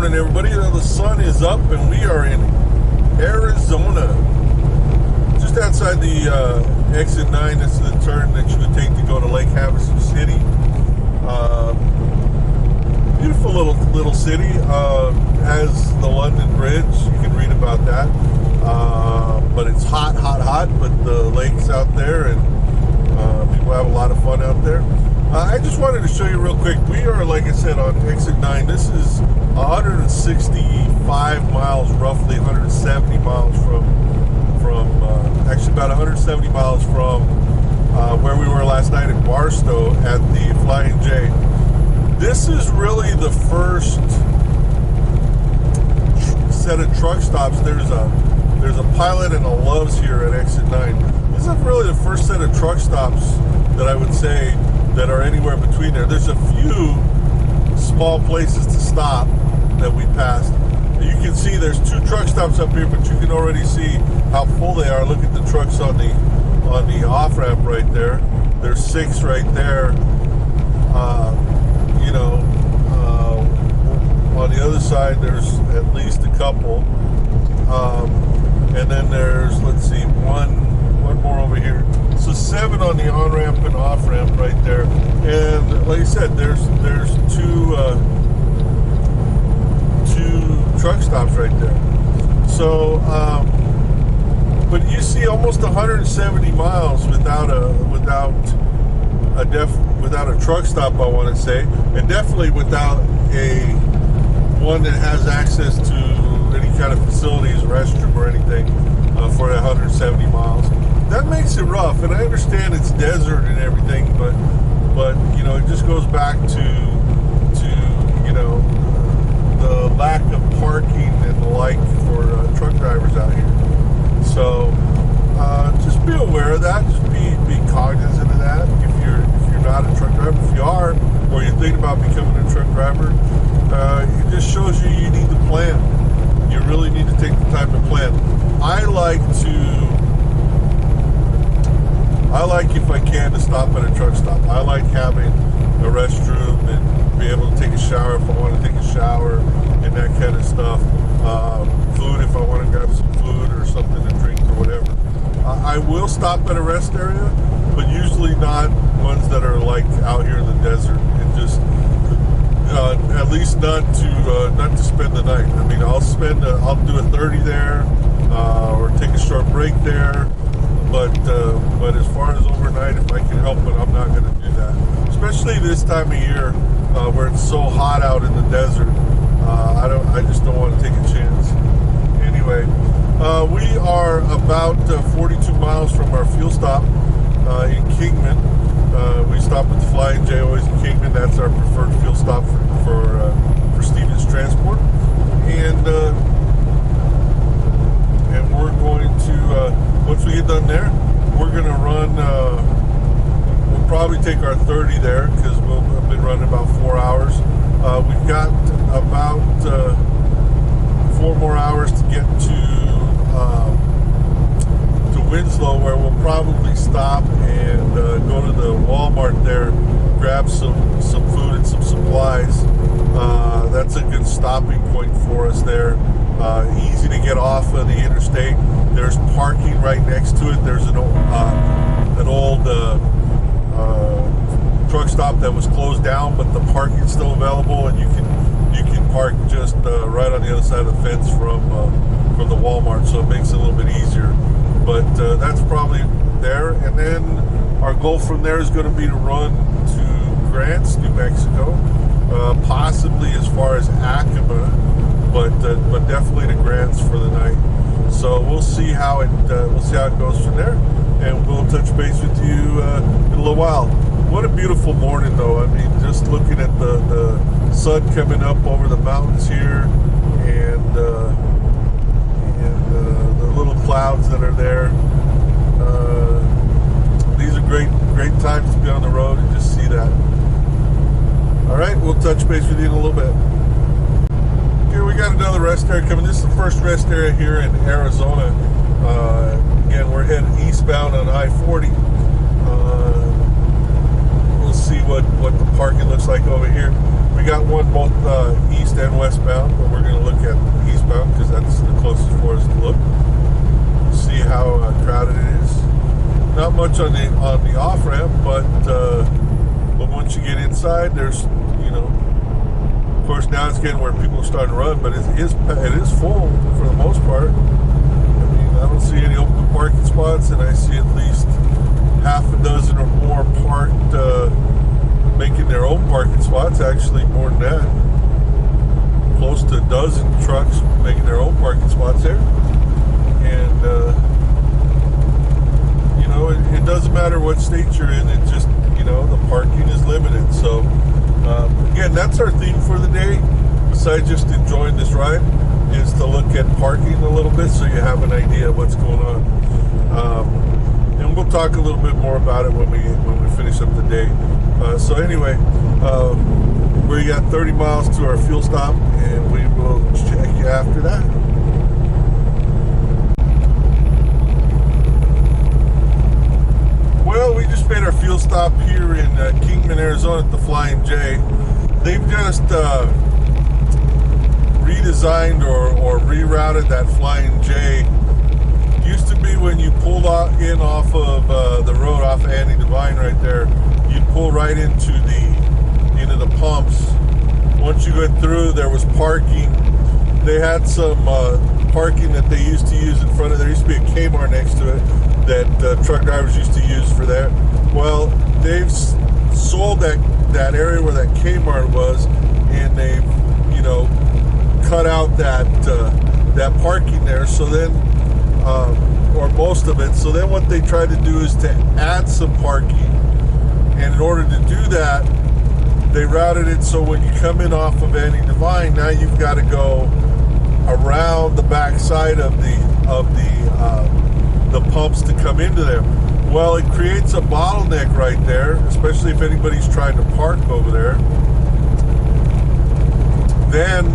morning, everybody. The sun is up and we are in Arizona. Just outside the exit 9, that's the turn that you would take to go to Lake Havasu City. Beautiful little city. Has the London Bridge. You can read about that. But it's hot. But the lake's out there and people have a lot of fun out there. I just wanted to show you real quick. We are, like I said, on exit 9. This is 165 miles, roughly 170 miles from actually about 170 miles from where we were last night in Barstow at the Flying J. This is really the first set of truck stops. There's a Pilot and a Love's here at exit 9. This is really the first set of truck stops that I would say that are anywhere between there. There's a few small places to stop that we passed. You can see there's 2 truck stops up here, but you can already see how full they are. Look at the trucks on the off-ramp right there. There's 6 right there. On the other side, there's at least a couple. And then there's, let's see, one more over here. So 7 on the on-ramp and off-ramp right there. And like I said, there's two truck stops right there. So, but you see almost 170 miles without a truck stop, I want to say, and definitely without one that has access to any kind of facilities, restroom or anything for 170 miles. That makes it rough, and I understand it's desert and everything, but it just goes back to the lack of parking and the like for truck drivers out here. So just be aware of that. Just be cognizant of that. If you're not a truck driver, if you are, or you're thinking about becoming a truck driver, it just shows you need to plan. You really need to take the time to plan. I like if I can to stop at a truck stop. I like having a restroom and be able to take a shower if I want to take a shower and that kind of stuff. Food if I want to grab some food or something to drink or whatever. I will stop at a rest area, but usually not ones that are like out here in the desert, and just at least not to spend the night. I mean, I'll do a 30 there, or take a short break there. But as far as overnight, if I can help it, I'm not going to do that. Especially this time of year where it's so hot out in the desert. I just don't want to take a chance. Anyway, we are about 42 miles from our fuel stop in Kingman. We stop at the Flying J always in Kingman. That's our preferred fuel stop for Stevens Transport. And we're going to, once we get done there, we're going to run, we'll probably take our 30 there because we'll have been running about 4 hours. We've got about 4 more hours to get to Winslow, where we'll probably stop and go to the Walmart there, grab some food and some supplies. That's a good stopping point for us there. Easy to get off of the interstate. There's parking right next to it. There's an old truck stop that was closed down, but the parking's still available, and you can park just right on the other side of the fence from the Walmart, so it makes it a little bit easier. But that's probably there, and then our goal from there is going to be to run to Grants, New Mexico, possibly as far as Acoma, but definitely to Grants for the night. So we'll see how it goes from there, and we'll touch base with you in a little while. What a beautiful morning, though. I mean, just looking at the sun coming up over the mountains here, and the little clouds that are there. These are great times to be on the road and just see that. All right, we'll touch base with you in a little bit. Okay, we got another rest area coming. This is the first rest area here in Arizona. Again, we're heading eastbound on I-40. We'll see what the parking looks like over here. We got one both east and westbound, but we're much on the off ramp, but once you get inside, there's, of course now it's getting where people are starting to run, but it is full for the most part. I mean, I don't see any open parking spots, and I see at least half a dozen or more parked, making their own parking spots. Actually, more than that, close to a dozen trucks making their own parking spots there. And it doesn't matter what state you're in. It just, the parking is limited. So again, that's our theme for the day, besides just enjoying this ride, is to look at parking a little bit so you have an idea of what's going on. And we'll talk a little bit more about it when we finish up the day. So anyway, we got 30 miles to our fuel stop, and we will check you after that. Well, we just made our fuel stop here in Kingman, Arizona at the Flying J. They've just redesigned or rerouted that Flying J. Used to be when you pulled in off of the road off of Andy Devine right there, you'd pull right into the pumps. Once you went through, there was parking. They had some parking that they used to use in front of. There used to be a Kmart next to it that truck drivers used to use for that. Well, they've sold that area where that Kmart was, and they've cut out that parking there. So then, or most of it. So then, what they tried to do is to add some parking, and in order to do that, they routed it so when you come in off of Andy Devine, now you've got to go around the back side of the pumps to come into there. Well, it creates a bottleneck right there, especially if anybody's trying to park over there. Then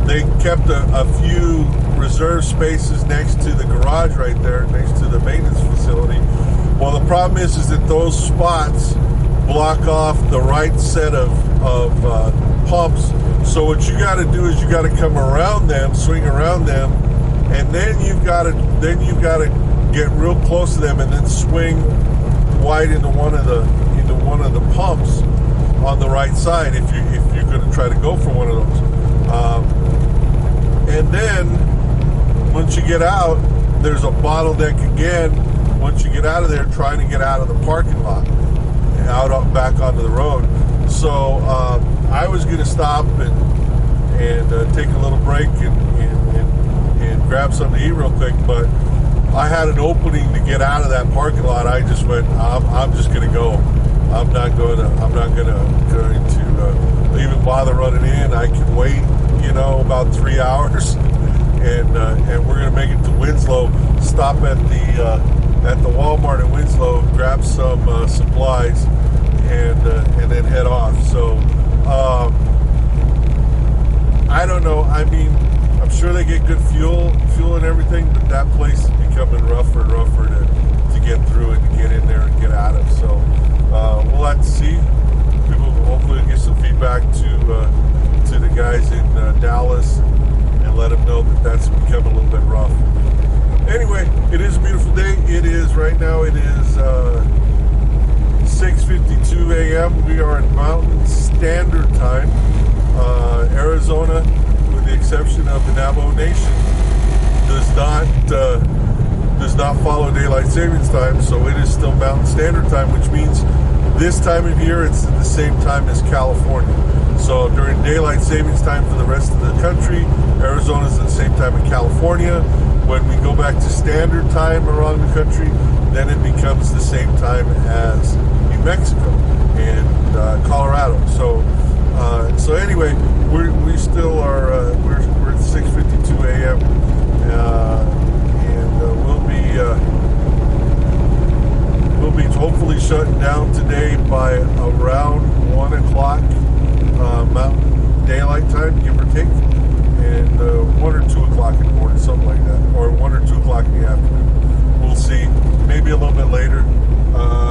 they kept a few reserve spaces next to the garage right there, next to the maintenance facility. Well, the problem is that those spots block off the right set of pumps. So what you got to do is you got to come around them, swing around them, and then you've got to get real close to them and then swing wide into one of the pumps on the right side if you're going to try to go for one of those. And then once you get out, there's a bottleneck again. Once you get out of there, trying to get out of the parking lot, out back onto the road. So I was going to stop and take a little break and grab something to eat real quick, but I had an opening to get out of that parking lot. I just went, I'm just going to go. I'm not going to even bother running in. I can wait, about 3 hours, and we're going to make it to Winslow. Stop at the Walmart in Winslow, grab some supplies, and then head off. So I don't know. I mean, I'm sure they get good fuel and everything, but that place is becoming rougher and rougher to get through and to get in there and get out of. So we'll have to see. People will hopefully get some feedback to the guys in Dallas and let them know that that's become a little bit rough. Anyway, it is a beautiful day. It is right now. It is 6:52 a.m. We are in Mountain Standard Time. Arizona, with the exception of the Navajo Nation, does not follow daylight savings time, so it is still Mountain Standard Time, which means this time of year it's at the same time as California. So during daylight savings time for the rest of the country, Arizona is at the same time as California. When we go back to standard time around the country, then it becomes the same time as New Mexico and Colorado. So anyway, we still are we're at 6:52 a.m. And we'll be hopefully shutting down today by around 1 o'clock Mountain Daylight Time, give or take, and 1 or 2 o'clock in the morning, something like that, or 1 or 2 o'clock in the afternoon. We'll see. Maybe a little bit later.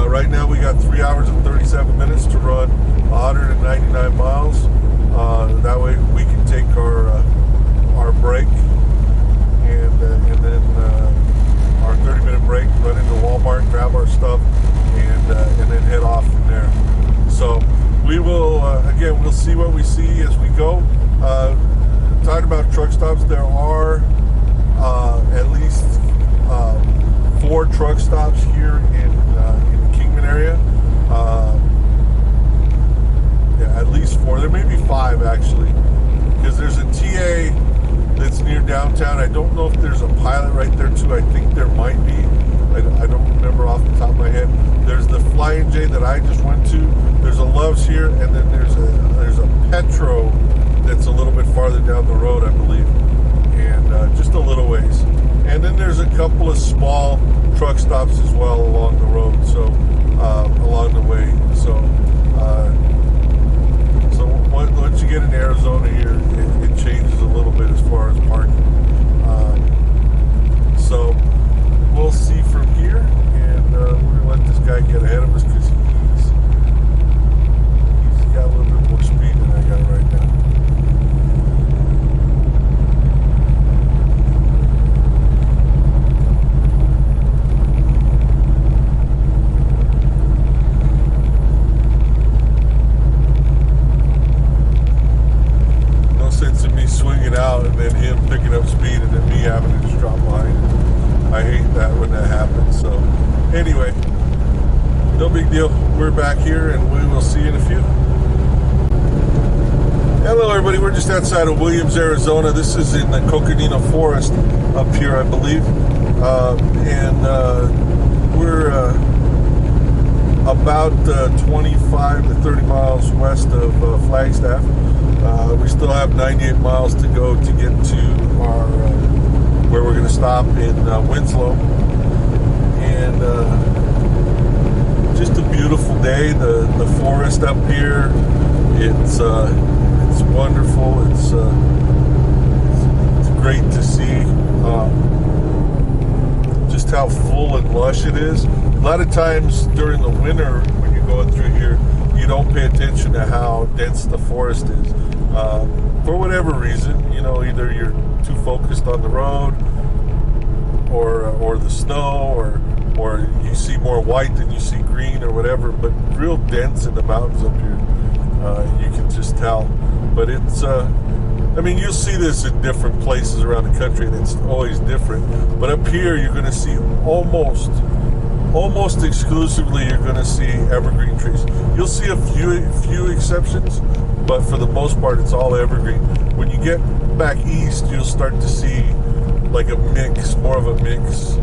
Right now we got 3 hours and 37 minutes to run 199 miles. That way we can take our break and then our 30-minute break, run it there are at least 4 truck stops here in the Kingman area. Yeah, at least 4. There may be 5 actually, because there's a TA that's near downtown. I don't know if there's a Pilot right there too. I think there might be. I don't remember off the top of my head. There's the Flying J that I just went to. There's a Love's here, and then there's a Petro that's a little bit farther down the road, I believe, and just a little ways. And then there's a couple of small truck stops as well along the road, so along the way. So once you get in Arizona here, it changes a little bit as far as parking. So we'll see from here, and we're going to let this guy get ahead of us because he's got a little bit more speed than I got right now. No sense in me swinging out and then him picking up speed and then me having to just drop behind him. I hate that when that happens. So anyway, no big deal. We're back here and we will see you in a few. Hello everybody, we're just outside of Williams, Arizona. This is in the Coconino Forest up here, I believe. We're about 25 to 30 miles west of Flagstaff. We still have 98 miles to go to get to our where we're going to stop in Winslow. And just a beautiful day. The forest up here, it's wonderful. It's great to see just how full and lush it is. A lot of times during the winter when you're going through here, you don't pay attention to how dense the forest is. For whatever reason, you know, either you're too focused on the road or the snow, or you see more white than you see green or whatever, but real dense in the mountains up here. You can just tell. But it's I mean, you'll see this in different places around the country and it's always different, but up here you're going to see almost exclusively you're going to see evergreen trees. You'll see a few exceptions, but for the most part it's all evergreen. When you get back east, you'll start to see like a mix, more of a mix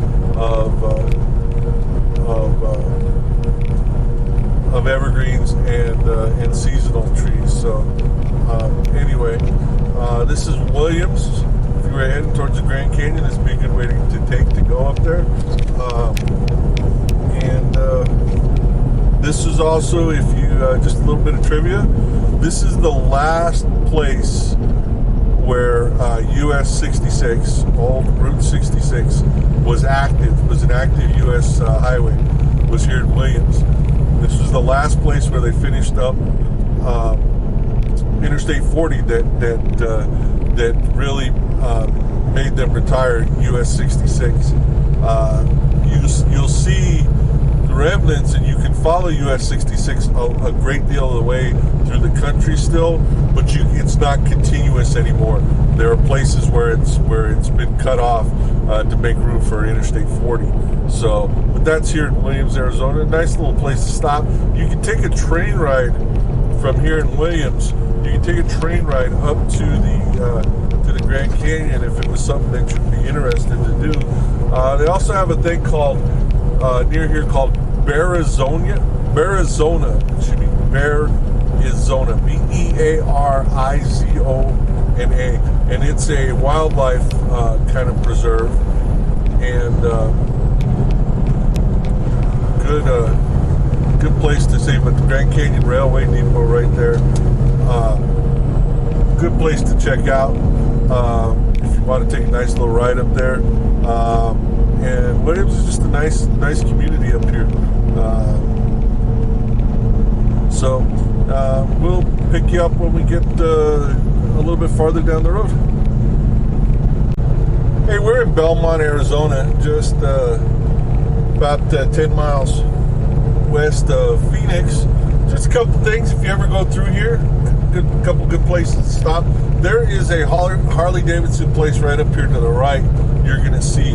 of evergreens and seasonal trees. So anyway, this is Williams. If you're heading towards the Grand Canyon, this would be a good way to take to go up there. This is also, if you just a little bit of trivia, this is the last place where US 66, old Route 66, was an active US highway, was here in Williams. This was the last place where they finished up Interstate 40 that really made them retire US 66. You'll see the remnants, and you can follow US 66 a great deal of the way through the country still, but it's not continuous anymore. There are places where it's been cut off to make room for Interstate 40. So, but that's here in Williams, Arizona. A nice little place to stop. You can take a train ride from here in Williams. You can take a train ride up to the Grand Canyon if it was something that you'd be interested to do. They also have a thing called near here called Bearizona, excuse me, Bearizona, Bearizona, and it's a wildlife kind of preserve, and good place to see. But the Grand Canyon Railway Depot right there, good place to check out if you want to take a nice little ride up there. And Williams is just a nice community up here. So we'll pick you up when we get a little bit farther down the road. Hey, we're in Belmont, Arizona, just about 10 miles west of Phoenix. Just a couple things if you ever go through here. couple good places to stop. There is a Harley Davidson place right up here to the right. You're going to see,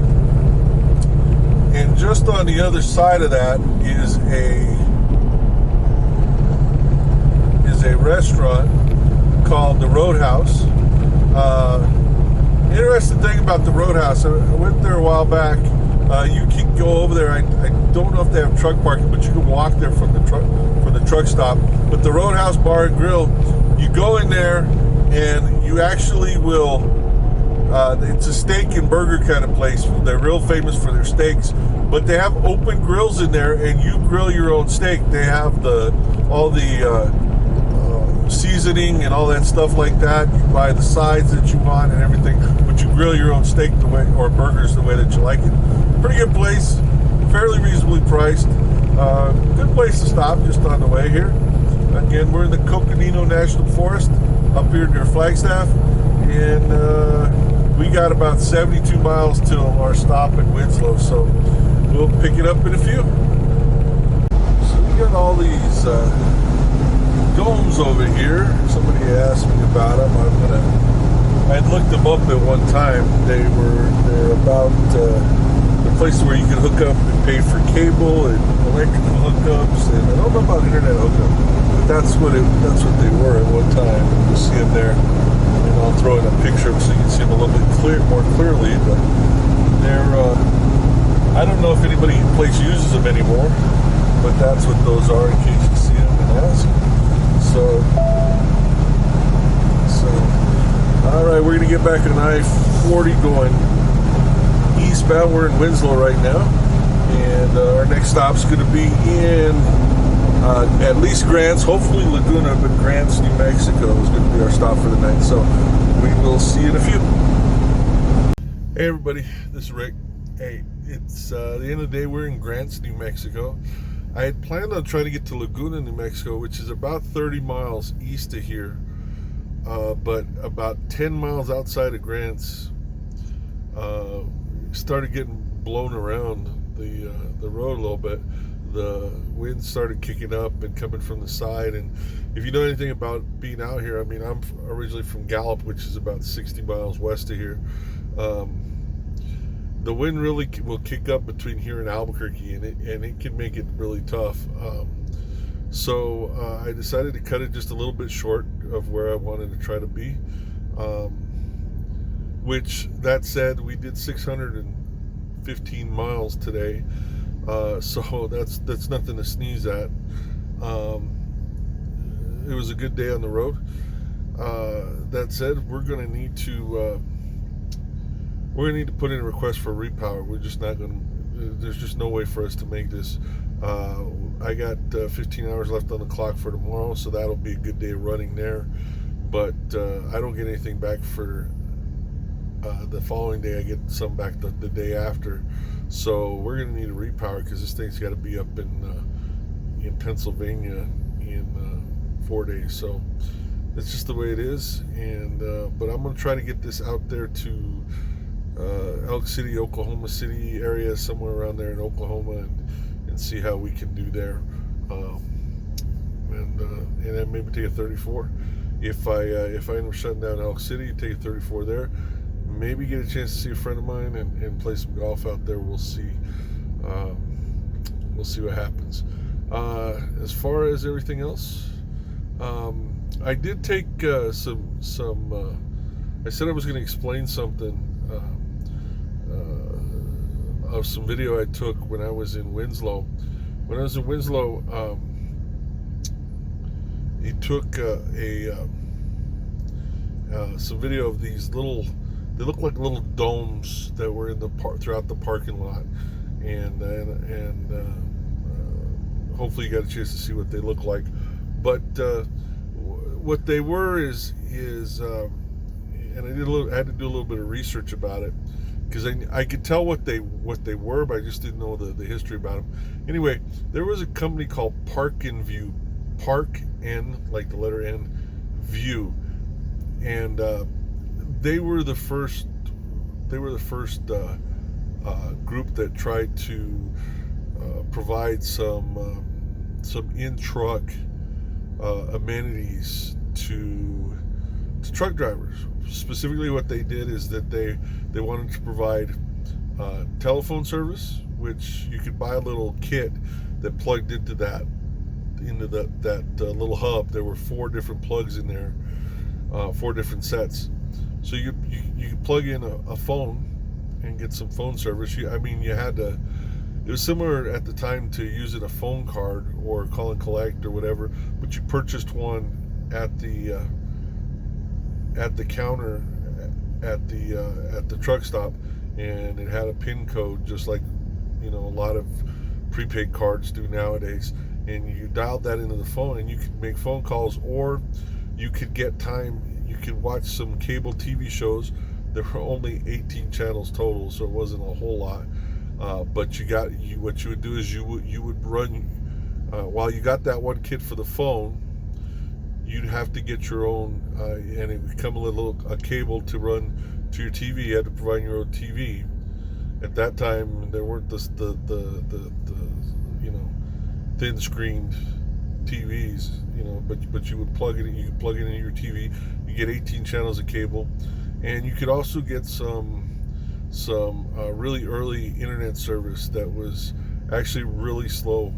and just on the other side of that is a restaurant called the Roadhouse. Interesting thing about the Roadhouse, I went there a while back. You can go over there. I don't know if they have truck parking, but you can walk there from the truck stop. But the Roadhouse Bar and Grill, you go in there and you actually will. It's a steak and burger kind of place. They're real famous for their steaks, but they have open grills in there, and you grill your own steak. They have all the seasoning and all that stuff like that. You buy the sides that you want and everything, but you grill your own steak the way, or burgers the way that you like it. Pretty good place, fairly reasonably priced. Good place to stop just on the way here. Again, we're in the Coconino National Forest up here near Flagstaff, and we got about 72 miles till our stop at Winslow, so we'll pick it up in a few. So we got all these domes over here. Somebody asked me about them. I'd looked them up at one time. They're about the place where you can hook up and pay for cable and electrical hookups, and I don't know about internet hookup, but that's what they were at one time. You'll see them there, and I'll throw in a picture so you can see them a little bit more clearly. But they're I don't know if anybody in place uses them anymore, but that's what those are in case you see them and ask. So, all right, we're going to get back on I-40 going eastbound. We're in Winslow right now, and our next stop's going to be in at least Grants, hopefully Laguna, but Grants, New Mexico is going to be our stop for the night. So we will see you in a few. Hey everybody, this is Rick. Hey, it's the end of the day. We're in Grants, New Mexico. I had planned on trying to get to Laguna, New Mexico, which is about 30 miles east of here, but about 10 miles outside of Grants. Started getting blown around the road a little bit. The wind started kicking up and coming from the side. And if you know anything about being out here, I mean, I'm originally from Gallup, which is about 60 miles west of here. The wind really will kick up between here and Albuquerque, and it can make it really tough. So I decided to cut it just a little bit short of where I wanted to try to be. Which, that said, we did 615 miles today, so that's nothing to sneeze at. It was a good day on the road. That said, we're going to need to put in a request for repower. We're just not going to. There's just no way for us to make this. I got 15 hours left on the clock for tomorrow, so that'll be a good day of running there. But I don't get anything back for the following day. I get some back the day after. So we're going to need a repower because this thing's got to be up in Pennsylvania in 4 days. So that's just the way it is. And but I'm going to try to get this out there to Elk City, Oklahoma City area, somewhere around there in Oklahoma, and see how we can do there. And then maybe take a 34. If I end up shutting down Elk City, take a 34 there. Maybe get a chance to see a friend of mine and play some golf out there. We'll see. We'll see what happens. As far as everything else, I did take some. I said I was going to explain something of some video I took when I was in Winslow. When I was in Winslow, he took some video of these little. They look like little domes that were in the throughout the parking lot, and hopefully you got a chance to see what they look like. But what they were is and I had to do a little bit of research about it because I could tell what they were, but I just didn't know the history about them. Anyway, there was a company called Park and View, Park N, like the letter N, View, and they were the first group that tried to provide some in-truck amenities to truck drivers. Specifically, what they did is that they wanted to provide telephone service, which you could buy a little kit that plugged into that little hub. There were 4 different plugs in there, 4 different sets. So you plug in a phone and get some phone service. You had to. It was similar at the time to using a phone card or call and collect or whatever, but you purchased one at the counter at the truck stop, and it had a PIN code, just like a lot of prepaid cards do nowadays. And you dialed that into the phone, and you could make phone calls, or you could get time. You could watch some cable TV shows. There were only 18 channels total, so it wasn't a whole lot. But what you would do is you would run while you got that one kit for the phone. You'd have to get your own, and it would come a cable to run to your TV. You had to provide your own TV. At that time, there weren't the thin screened TVs, but you would plug it in. You could plug it into your TV. You get 18 channels of cable, and you could also get some really early internet service that was actually really slow,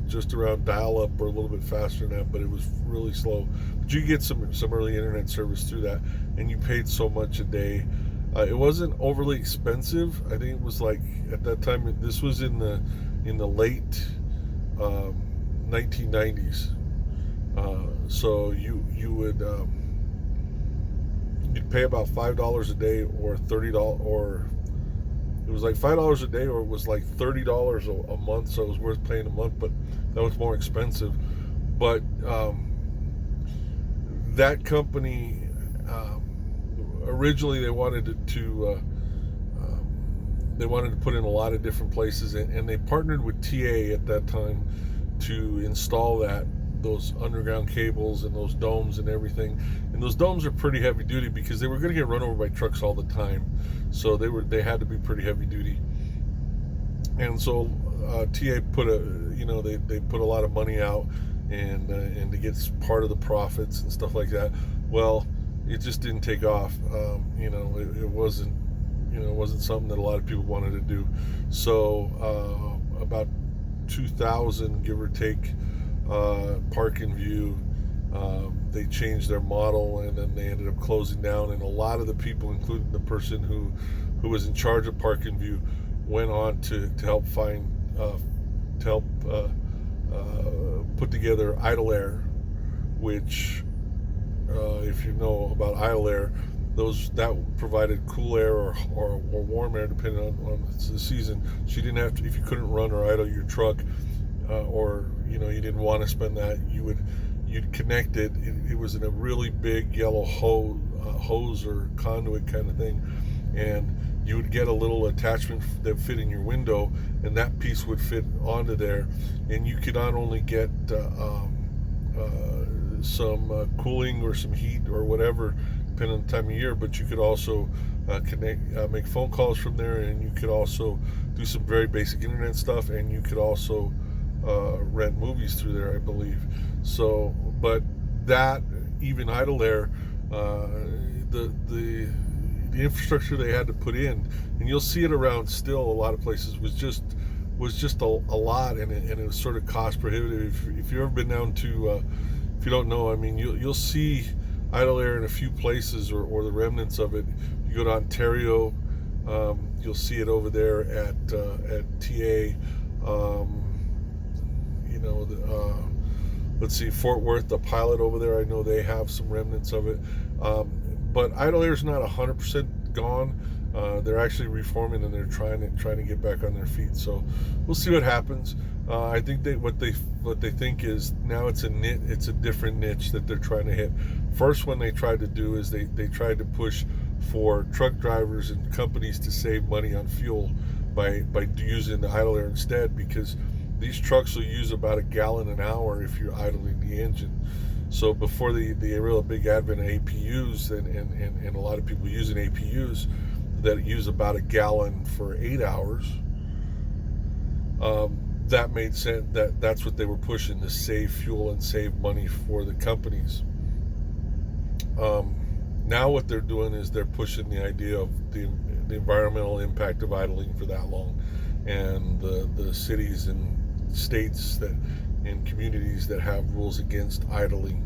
just around dial-up or a little bit faster than that, but it was really slow. But you get some early internet service through that, and you paid so much a day. It wasn't overly expensive. I think it was like, at that time, this was in the late 1990s. So you'd pay about $5 a day or $30, or it was like $5 a day, or it was like $30 a month. So it was worth paying a month, but that was more expensive. But that company, originally they wanted to put in a lot of different places, and they partnered with TA at that time to install those underground cables and those domes and everything. And those domes are pretty heavy duty because they were going to get run over by trucks all the time, so they had to be pretty heavy duty. And so TA put they put a lot of money out, and to get part of the profits and stuff like that. Well, it just didn't take off. It wasn't something that a lot of people wanted to do. So about 2000, give or take, Park and View, they changed their model, and then they ended up closing down. And a lot of the people, including the person who was in charge of Park and View, went on to help put together Idle Air, which, if you know about Idle Air, that provided cool air or warm air depending on the season. So you didn't have to, if you couldn't run or idle your truck, or you didn't want to spend that, you'd connect it. It was in a really big yellow hose or conduit kind of thing, and you would get a little attachment that fit in your window, and that piece would fit onto there, and you could not only get some cooling or some heat or whatever, depending on the time of year, but you could also make phone calls from there, and you could also do some very basic internet stuff, and you could also rent movies through there, I believe. So, but that, even Idle Air, the infrastructure they had to put in, and you'll see it around still a lot of places, was just a lot, and it was sort of cost prohibitive. If you've ever been down to, if you don't know, you'll see Idle Air in a few places, or the remnants of it. You go to Ontario, you'll see it over there at TA. Let's see, Fort Worth, the Pilot over there, I know they have some remnants of it. But Idle Air is not 100% gone. They're actually reforming, and they're trying to get back on their feet. So we'll see what happens. I think what they think is now it's a different niche that they're trying to hit. First one they tried to do is they tried to push for truck drivers and companies to save money on fuel by using the Idle Air instead, because these trucks will use about a gallon an hour if you're idling the engine. So before the real big advent of APUs, and a lot of people using APUs that use about a gallon for 8 hours, that made sense. That's what they were pushing, to save fuel and save money for the companies. Now what they're doing is they're pushing the idea of the environmental impact of idling for that long, and the cities and states that and communities that have rules against idling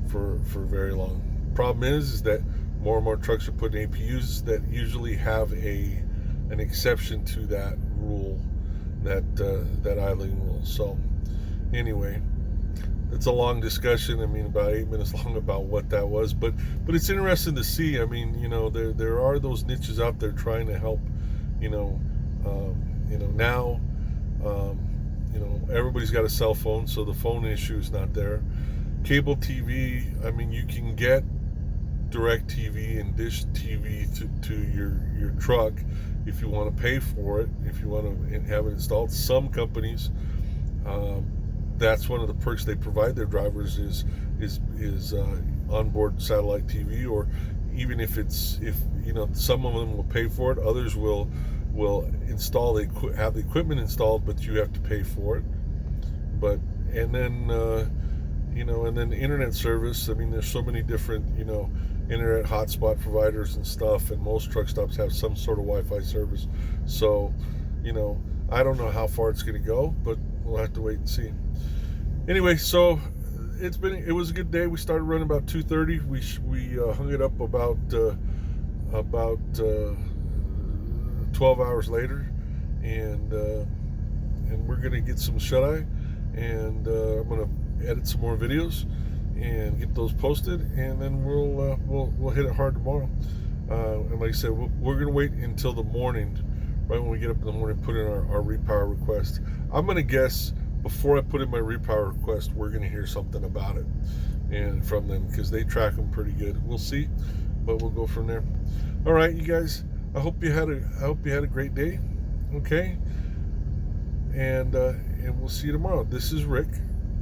for very long. Problem is that more and more trucks are putting APUs that usually have an exception to that rule, that idling rule. So anyway, it's a long discussion. I mean, about 8 minutes long about what that was, but it's interesting to see. I mean, there are those niches out there trying to help. Now, everybody's got a cell phone, so the phone issue is not there. Cable TV. I mean, you can get direct TV and dish TV to your truck if you want to pay for it, if you want to have it installed. Some companies, that's one of the perks they provide their drivers is onboard satellite TV, or even if some of them will pay for it, others will have the equipment installed, but you have to pay for it. And then internet service. I mean, there's so many different internet hotspot providers and stuff, and most truck stops have some sort of Wi-Fi service. So I don't know how far it's going to go, but we'll have to wait and see. Anyway, so it was a good day. We started running about 2:30. We hung it up about 12 hours later, and we're gonna get some shut-eye, and I'm gonna edit some more videos and get those posted, and then we'll hit it hard tomorrow. And like I said, we're gonna wait until the morning, right when we get up in the morning, put in our repower request. I'm gonna guess before I put in my repower request, we're gonna hear something about it and from them, because they track them pretty good. We'll see, but we'll go from there. All right, you guys. I hope you had a great day. Okay, and we'll see you tomorrow. This is Rick,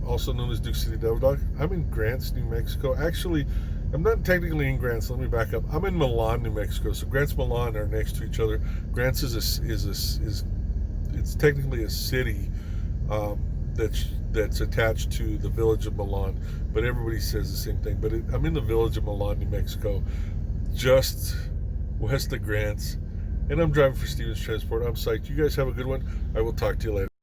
also known as Duke City Devil Dog. I'm in Grants, New Mexico. Actually, I'm not technically in Grants. Let me back up. I'm in Milan, New Mexico. So Grants and Milan are next to each other. Grants is it's technically a city that's attached to the village of Milan, but everybody says the same thing. But I'm in the village of Milan, New Mexico, just west of Grants, and I'm driving for Stevens Transport. I'm psyched. You guys have a good one. I will talk to you later.